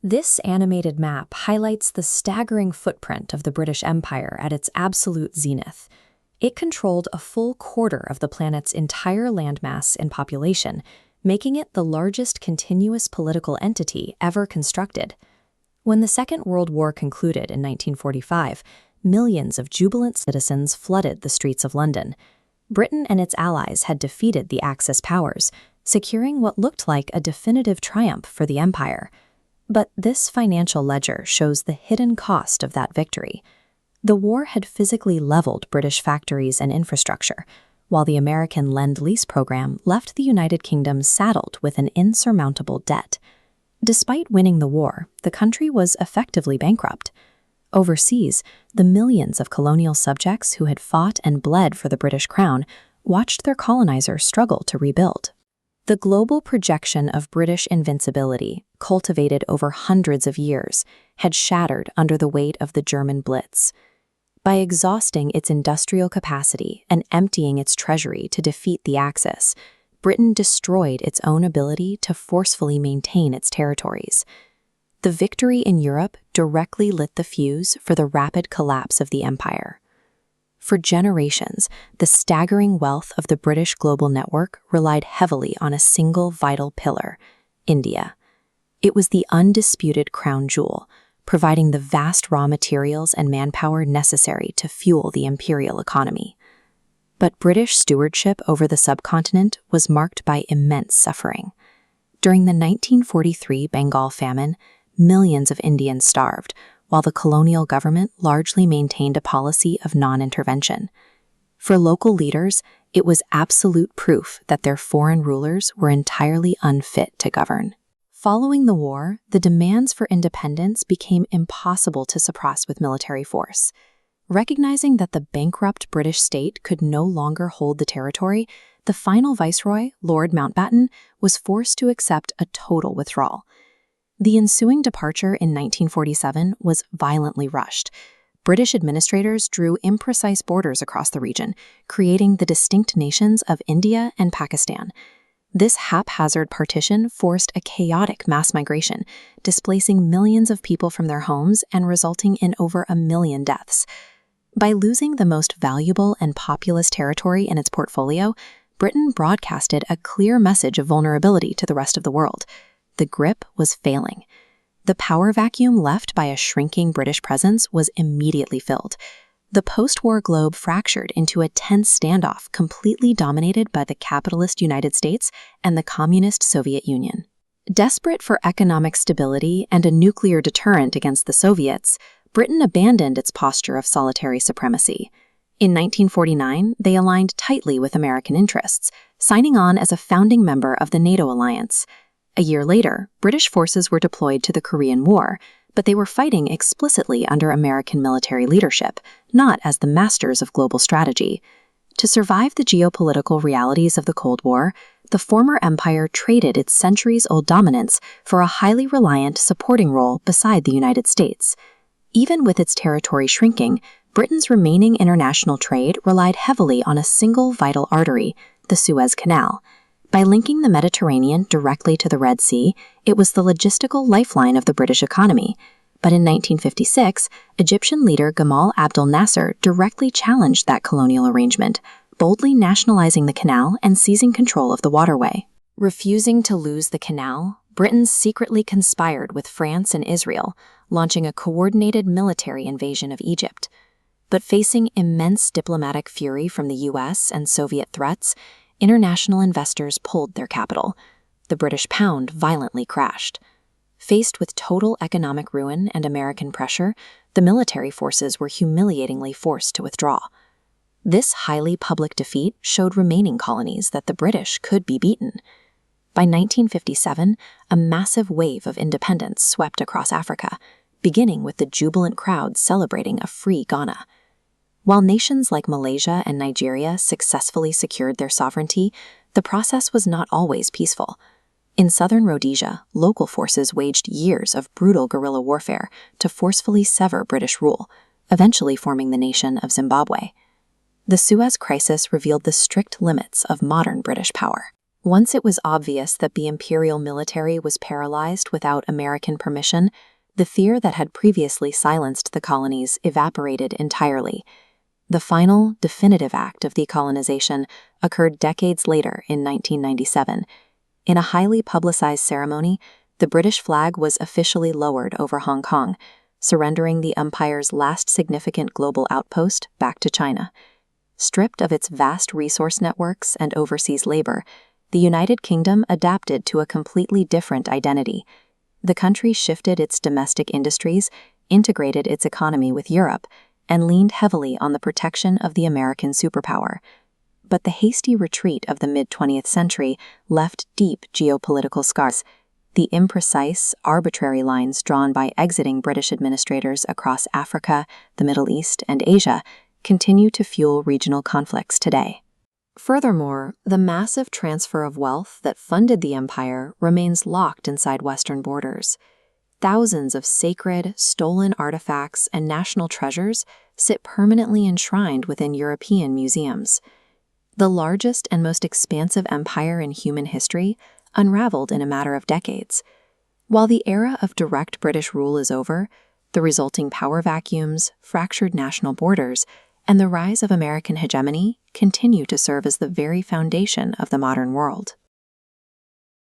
This animated map highlights the staggering footprint of the British Empire at its absolute zenith. It controlled a full quarter of the planet's entire landmass and population, making it the largest continuous political entity ever constructed. When the Second World War concluded in 1945, millions of jubilant citizens flooded the streets of London. Britain and its allies had defeated the Axis powers, securing what looked like a definitive triumph for the empire. But this financial ledger shows the hidden cost of that victory. The war had physically leveled British factories and infrastructure, while the American lend-lease program left the United Kingdom saddled with an insurmountable debt. Despite winning the war, the country was effectively bankrupt. Overseas, the millions of colonial subjects who had fought and bled for the British crown watched their colonizers struggle to rebuild. The global projection of British invincibility, cultivated over hundreds of years, had shattered under the weight of the German Blitz. By exhausting its industrial capacity and emptying its treasury to defeat the Axis, Britain destroyed its own ability to forcefully maintain its territories. The victory in Europe directly lit the fuse for the rapid collapse of the empire. For generations, the staggering wealth of the British global network relied heavily on a single vital pillar: India. It was the undisputed crown jewel, providing the vast raw materials and manpower necessary to fuel the imperial economy. But British stewardship over the subcontinent was marked by immense suffering. During the 1943 Bengal famine, millions of Indians starved, while the colonial government largely maintained a policy of non-intervention. For local leaders, it was absolute proof that their foreign rulers were entirely unfit to govern. Following the war, the demands for independence became impossible to suppress with military force. Recognizing that the bankrupt British state could no longer hold the territory, the final viceroy, Lord Mountbatten, was forced to accept a total withdrawal. The ensuing departure in 1947 was violently rushed. British administrators drew imprecise borders across the region, creating the distinct nations of India and Pakistan. This haphazard partition forced a chaotic mass migration, displacing millions of people from their homes and resulting in over 1 million deaths. By losing the most valuable and populous territory in its portfolio, Britain broadcasted a clear message of vulnerability to the rest of the world. The grip was failing. The power vacuum left by a shrinking British presence was immediately filled. The post-war globe fractured into a tense standoff completely dominated by the capitalist United States and the communist Soviet Union. Desperate for economic stability and a nuclear deterrent against the Soviets, Britain abandoned its posture of solitary supremacy. In 1949, they aligned tightly with American interests, signing on as a founding member of the NATO alliance. A year later, British forces were deployed to the Korean War, but they were fighting explicitly under American military leadership, not as the masters of global strategy. To survive the geopolitical realities of the Cold War, the former empire traded its centuries-old dominance for a highly reliant supporting role beside the United States. Even with its territory shrinking, Britain's remaining international trade relied heavily on a single vital artery, the Suez Canal. By linking the Mediterranean directly to the Red Sea, it was the logistical lifeline of the British economy. But in 1956, Egyptian leader Gamal Abdel Nasser directly challenged that colonial arrangement, boldly nationalizing the canal and seizing control of the waterway. Refusing to lose the canal, Britain secretly conspired with France and Israel, launching a coordinated military invasion of Egypt. But facing immense diplomatic fury from the US and Soviet threats, international investors pulled their capital. The British pound violently crashed. Faced with total economic ruin and American pressure, the military forces were humiliatingly forced to withdraw. This highly public defeat showed remaining colonies that the British could be beaten. By 1957, a massive wave of independence swept across Africa, beginning with the jubilant crowds celebrating a free Ghana. While nations like Malaysia and Nigeria successfully secured their sovereignty, the process was not always peaceful. In southern Rhodesia, local forces waged years of brutal guerrilla warfare to forcefully sever British rule, eventually forming the nation of Zimbabwe. The Suez Crisis revealed the strict limits of modern British power. Once it was obvious that the imperial military was paralyzed without American permission, the fear that had previously silenced the colonies evaporated entirely. The final, definitive act of decolonization occurred decades later in 1997. In a highly publicized ceremony, the British flag was officially lowered over Hong Kong, surrendering the empire's last significant global outpost back to China. Stripped of its vast resource networks and overseas labor, the United Kingdom adapted to a completely different identity. The country shifted its domestic industries, integrated its economy with Europe, and leaned heavily on the protection of the American superpower. But the hasty retreat of the mid-20th century left deep geopolitical scars. The imprecise, arbitrary lines drawn by exiting British administrators across Africa, the Middle East, and Asia continue to fuel regional conflicts today. Furthermore, the massive transfer of wealth that funded the empire remains locked inside Western borders. Thousands of sacred, stolen artifacts and national treasures sit permanently enshrined within European museums. The largest and most expansive empire in human history unraveled in a matter of decades. While the era of direct British rule is over, the resulting power vacuums, fractured national borders, and the rise of American hegemony continue to serve as the very foundation of the modern world.